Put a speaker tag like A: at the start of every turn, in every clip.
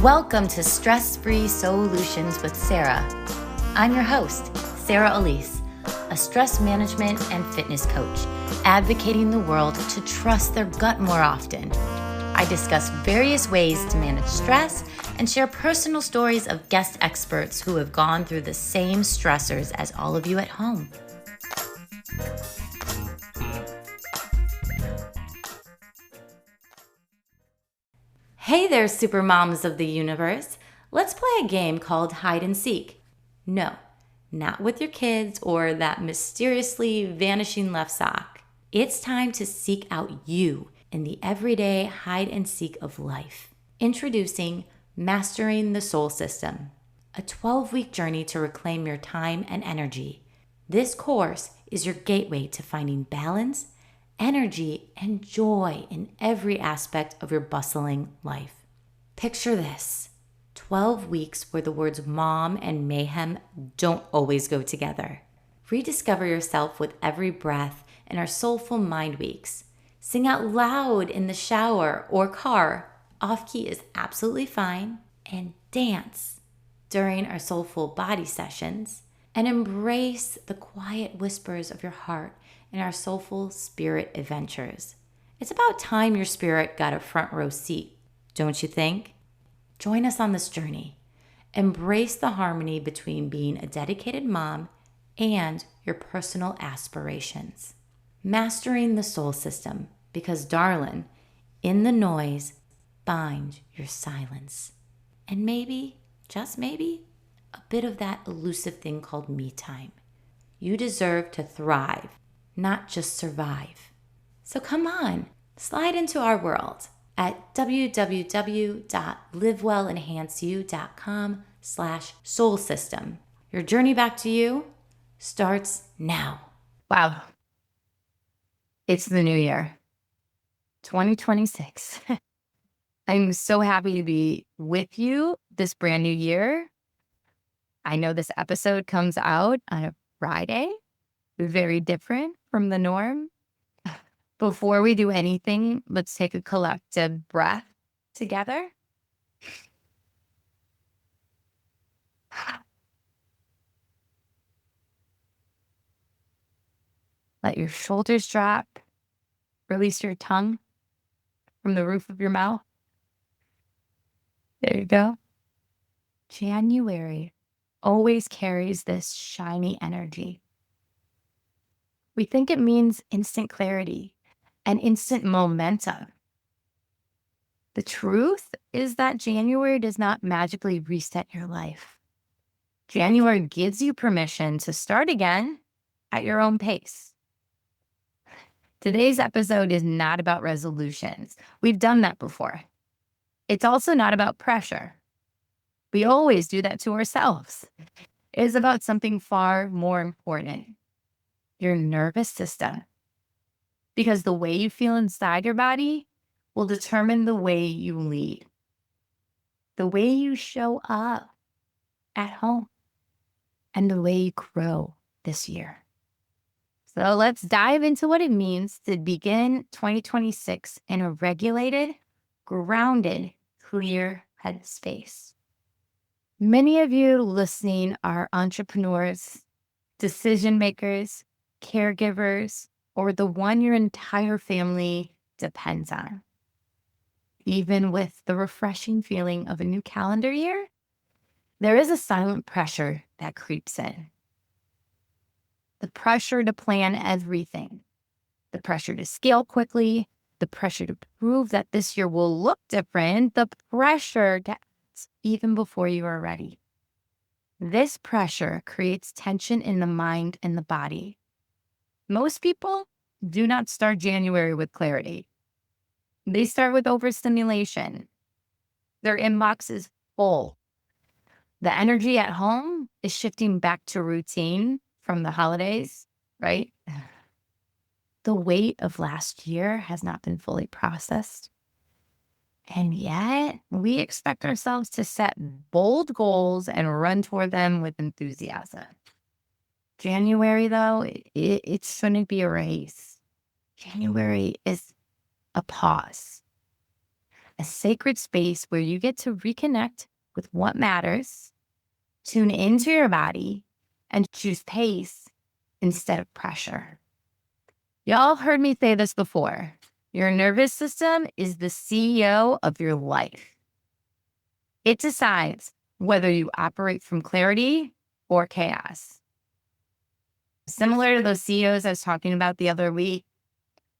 A: Welcome to Stress-Free Solutions with Sarah. I'm your host, Sarah Elise, a stress management and fitness coach, advocating the world to trust their gut more often. I discuss various ways to manage stress and share personal stories of guest experts who have gone through the same stressors as all of you at home. Hey there, super moms of the universe. Let's play a game called hide and seek. No, not with your kids or that mysteriously vanishing left sock. It's time to seek out you in the everyday hide and seek of life. Introducing Mastering the Soul System, a 12-week journey to reclaim your time and energy. This course is your gateway to finding balance, energy, and joy in every aspect of your bustling life. Picture this, 12 weeks where the words mom and mayhem don't always go together. Rediscover yourself with every breath in our Soulful Mind Weeks. Sing out loud in the shower or car, off-key is absolutely fine, and dance during our Soulful Body sessions, and embrace the quiet whispers of your heart in our Soulful Spirit adventures. It's about time your spirit got a front row seat, don't you think? Join us on this journey. Embrace the harmony between being a dedicated mom and your personal aspirations. Mastering the soul system, because darling, in the noise, find your silence. And maybe, just maybe, a bit of that elusive thing called me time. You deserve to thrive, not just survive. So come on, slide into our world at www.livewellenhanceyou.com/soul system. Your journey back to you starts now.
B: Wow. It's the new year, 2026. I'm so happy to be with you this brand new year. I know this episode comes out on a Friday, very different from the norm. Before we do anything, let's take a collective breath together. Let your shoulders drop. Release your tongue from the roof of your mouth. There you go. January always carries this shiny energy. We think it means instant clarity and instant momentum. The truth is that January does not magically reset your life. January gives you permission to start again at your own pace. Today's episode is not about resolutions. We've done that before. It's also not about pressure. We always do that to ourselves. It is about something far more important, your nervous system. Because the way you feel inside your body will determine the way you lead, the way you show up at home, and the way you grow this year. So let's dive into what it means to begin 2026 in a regulated, grounded, clear headspace. Many of you listening are entrepreneurs, decision makers, caregivers, or the one your entire family depends on. Even with the refreshing feeling of a new calendar year, there is a silent pressure that creeps in. The pressure to plan everything, the pressure to scale quickly, the pressure to prove that this year will look different, the pressure to act even before you are ready. This pressure creates tension in the mind and the body. Most people do not start January with clarity. They start with overstimulation. Their inbox is full. The energy at home is shifting back to routine from the holidays, right? The weight of last year has not been fully processed. And yet, we expect ourselves to set bold goals and run toward them with enthusiasm. January, though, it shouldn't be a race. January is a pause. a sacred space where you get to reconnect with what matters, tune into your body, and choose pace instead of pressure. Y'all heard me say this before. Your nervous system is the CEO of your life. It decides whether you operate from clarity or chaos. Similar to those CEOs I was talking about the other week,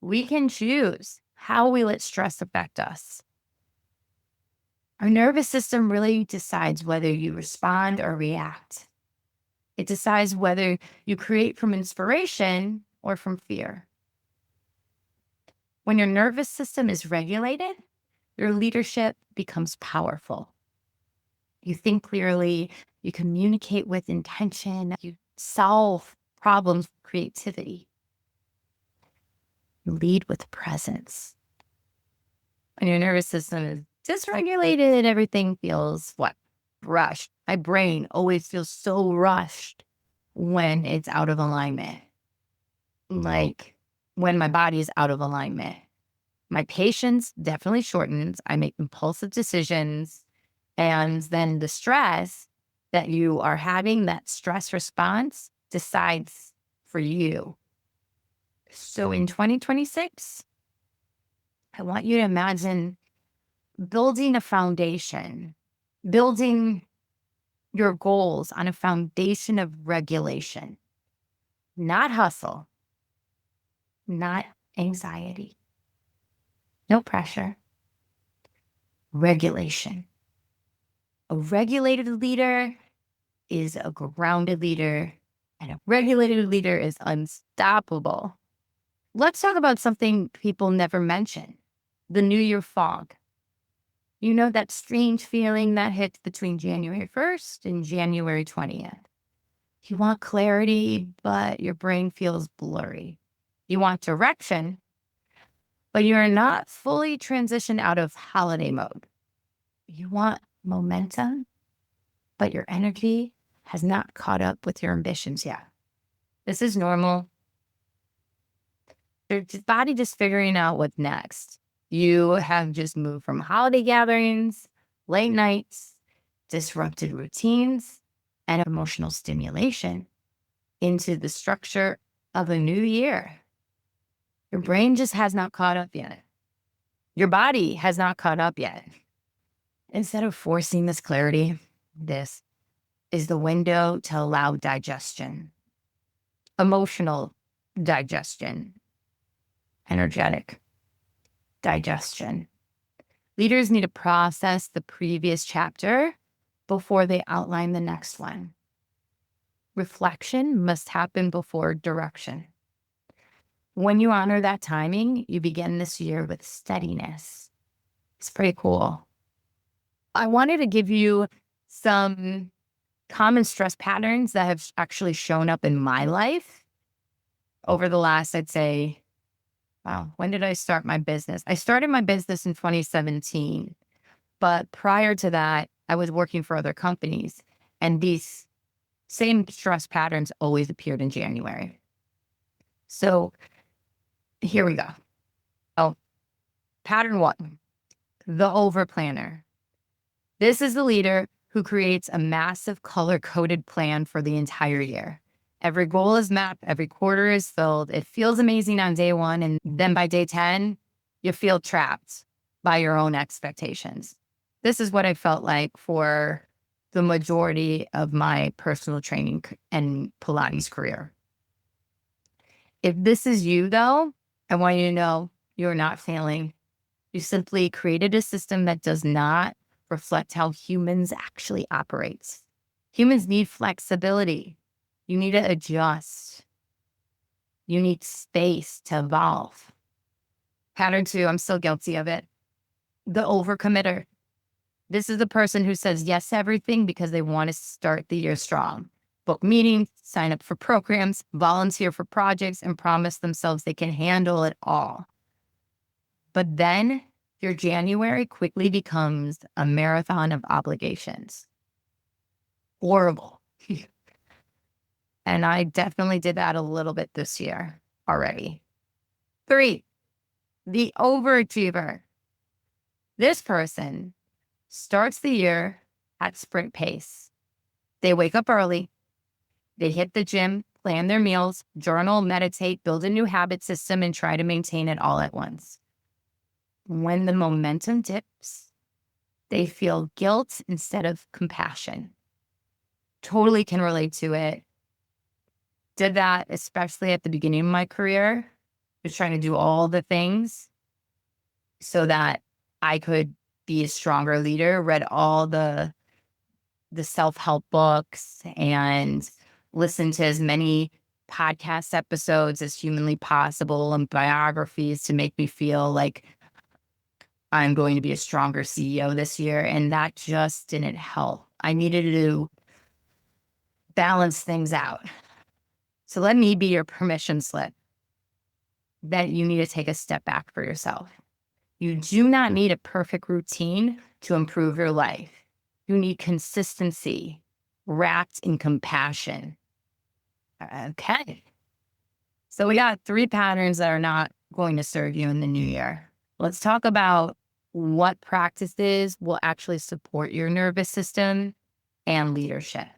B: we can choose how we let stress affect us. Our nervous system really decides whether you respond or react. It decides whether you create from inspiration or from fear. When your nervous system is regulated, your leadership becomes powerful. You think clearly, you communicate with intention, you solve problems with creativity. You lead with presence. When your nervous system is dysregulated, everything feels what? Rushed. My brain always feels so rushed when it's out of alignment. Like when my body is out of alignment. My patience definitely shortens. I make impulsive decisions. And then the stress that you are having, that stress response decides for you. So in 2026, I want you to imagine building a foundation, building your goals on a foundation of regulation, not hustle, not anxiety, no pressure, regulation. A regulated leader is a grounded leader, and a regulated leader is unstoppable. Let's talk about something people never mention, the New Year fog. You know that strange feeling that hits between January 1st and January 20th. You want clarity, but your brain feels blurry. You want direction, but you're not fully transitioned out of holiday mode. You want momentum, but your energy has not caught up with your ambitions yet. This is normal. Your body just figuring out what's next. You have just moved from holiday gatherings, late nights, disrupted routines, and emotional stimulation into the structure of a new year. Your brain just has not caught up yet. Your body has not caught up yet. Instead of forcing this clarity, this is the window to allow digestion, emotional digestion, energetic digestion. Leaders need to process the previous chapter before they outline the next one. Reflection must happen before direction. When you honor that timing, you begin this year with steadiness. It's pretty cool. I wanted to give you some common stress patterns that have actually shown up in my life over the last, I'd say, wow, when did I start my business? I started my business in 2017, but prior to that, I was working for other companies, and these same stress patterns always appeared in January. So here we go. Oh, pattern one, the overplanner. This is the leader who creates a massive color-coded plan for the entire year. Every goal is mapped, every quarter is filled. It feels amazing on day one, and then by day 10, you feel trapped by your own expectations. This is what I felt like for the majority of my personal training and Pilates career. If this is you, though, I want you to know you're not failing. You simply created a system that does not reflect how humans actually operate. Humans need flexibility. You need to adjust. You need space to evolve. Pattern two, I'm still guilty of it. The overcommitter. This is the person who says yes to everything because they want to start the year strong. Book meetings, sign up for programs, volunteer for projects, and promise themselves they can handle it all. But then your January quickly becomes a marathon of obligations. Horrible. And I definitely did that a little bit this year already. 3, the overachiever. This person starts the year at sprint pace. They wake up early, they hit the gym, plan their meals, journal, meditate, build a new habit system, and try to maintain it all at once. When the momentum dips, they feel guilt instead of compassion. Totally can relate to it. Did that, especially at the beginning of my career, was trying to do all the things so that I could be a stronger leader, read all the self-help books and listened to as many podcast episodes as humanly possible and biographies to make me feel like I'm going to be a stronger CEO this year. And that just didn't help. I needed to balance things out. So let me be your permission slip that you need to take a step back for yourself. You do not need a perfect routine to improve your life. You need consistency wrapped in compassion. Okay. So we got 3 patterns that are not going to serve you in the new year. Let's talk about what practices will actually support your nervous system and leadership.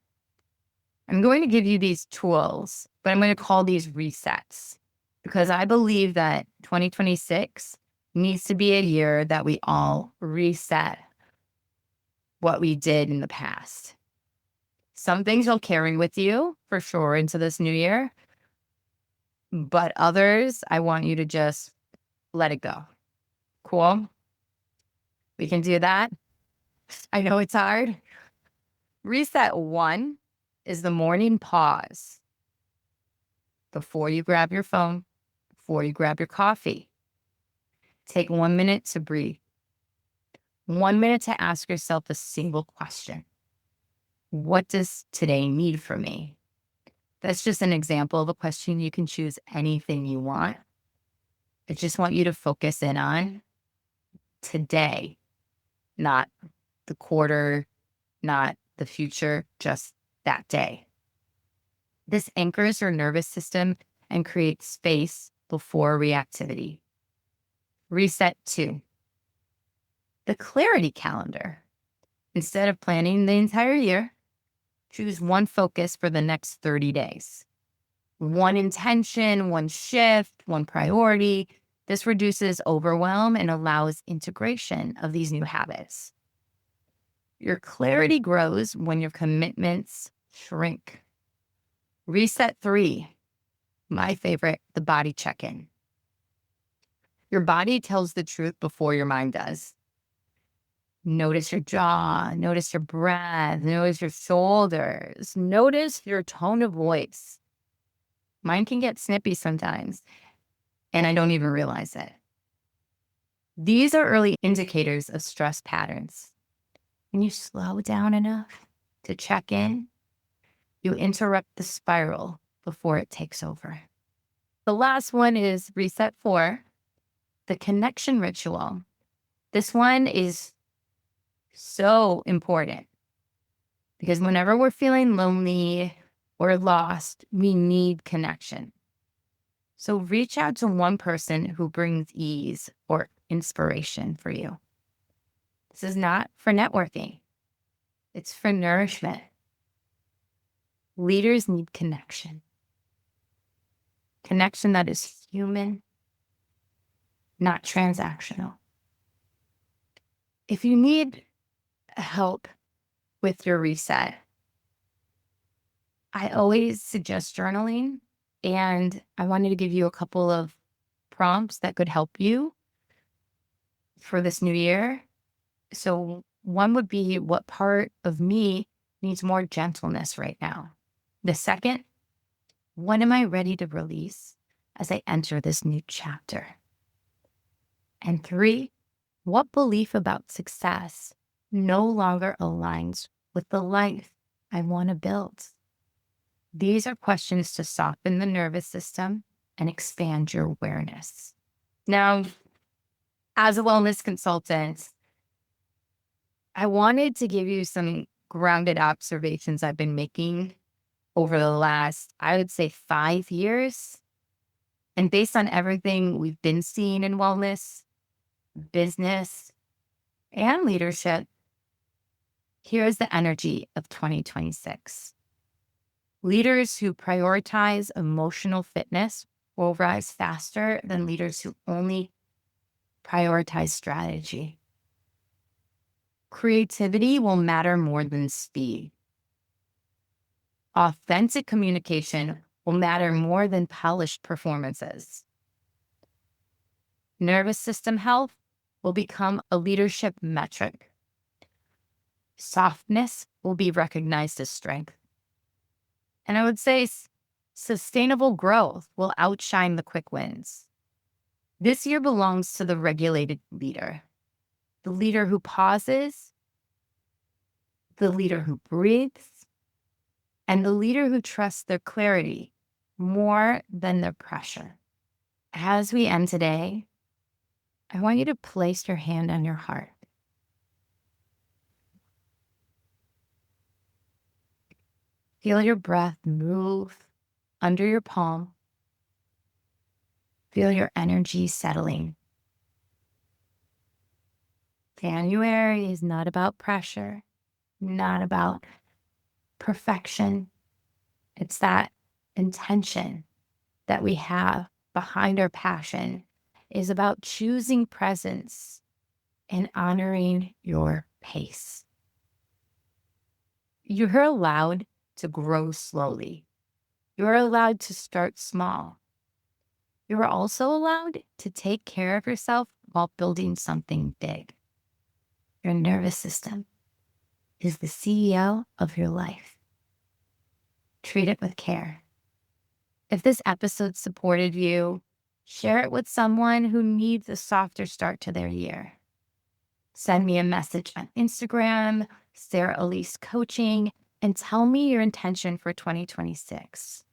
B: I'm going to give you these tools, but I'm going to call these resets because I believe that 2026 needs to be a year that we all reset what we did in the past. Some things you'll carry with you for sure into this new year, but others, I want you to just let it go. Cool? We can do that. I know it's hard. Reset 1 is the morning pause. Before you grab your phone, before you grab your coffee, take 1 minute to breathe. 1 minute to ask yourself a single question. What does today need from me? That's just an example of a question. You can choose anything you want. I just want you to focus in on today, not the quarter, not the future, just that day. This anchors your nervous system and creates space before reactivity. Reset 2, the clarity calendar. Instead of planning the entire year, choose one focus for the next 30 days. One intention, one shift, one priority. This reduces overwhelm and allows integration of these new habits. Your clarity grows when your commitments shrink. Reset 3, my favorite, the body check-in. Your body tells the truth before your mind does. Notice your jaw, notice your breath, notice your shoulders, notice your tone of voice. Mine can get snippy sometimes, and I don't even realize it. These are early indicators of stress patterns. When you slow down enough to check in, you interrupt the spiral before it takes over. The last one is reset 4, the connection ritual. This one is so important because whenever we're feeling lonely or lost, we need connection. So reach out to one person who brings ease or inspiration for you. This is not for networking. It's for nourishment. Leaders need connection. Connection that is human, not transactional. If you need help with your reset, I always suggest journaling, and I wanted to give you a couple of prompts that could help you for this new year. So one would be, what part of me needs more gentleness right now? The second, when am I ready to release as I enter this new chapter? And 3, what belief about success no longer aligns with the life I want to build? These are questions to soften the nervous system and expand your awareness. Now, as a wellness consultant, I wanted to give you some grounded observations I've been making over the last, I would say, 5 years. And based on everything we've been seeing in wellness, business, and leadership, here's the energy of 2026. Leaders who prioritize emotional fitness will rise faster than leaders who only prioritize strategy. Creativity will matter more than speed. Authentic communication will matter more than polished performances. Nervous system health will become a leadership metric. Softness will be recognized as strength. And I would say sustainable growth will outshine the quick wins. This year belongs to the regulated leader, the leader who pauses, the leader who breathes, and the leader who trusts their clarity more than their pressure. As we end today, I want you to place your hand on your heart. Feel your breath move under your palm. Feel your energy settling. January is not about pressure, not about perfection. It's that intention that we have behind our passion is about choosing presence and honoring your pace. You're allowed to grow slowly. You're allowed to start small. You're also allowed to take care of yourself while building something big. Your nervous system is the CEO of your life. Treat it with care. If this episode supported you, share it with someone who needs a softer start to their year. Send me a message on Instagram, Sarah Elise Coaching, and tell me your intention for 2026.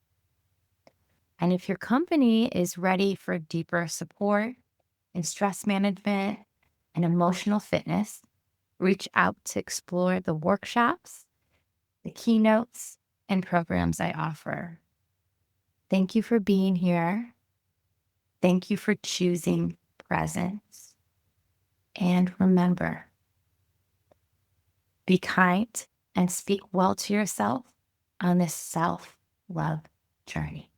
B: And if your company is ready for deeper support in stress management and emotional fitness, reach out to explore the workshops, the keynotes, and programs I offer. Thank you for being here. Thank you for choosing presence. And remember, be kind and speak well to yourself on this self-love journey.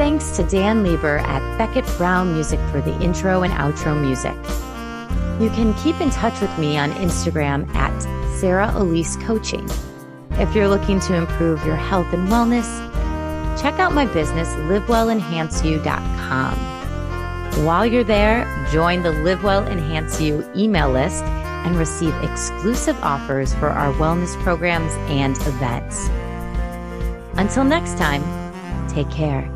A: Thanks to Dan Lieber at Beckett Brown Music for the intro and outro music. You can keep in touch with me on Instagram at Sarah Elise Coaching. If you're looking to improve your health and wellness, check out my business, livewellenhanceyou.com. While you're there, join the Live Well Enhance You email list and receive exclusive offers for our wellness programs and events. Until next time, take care.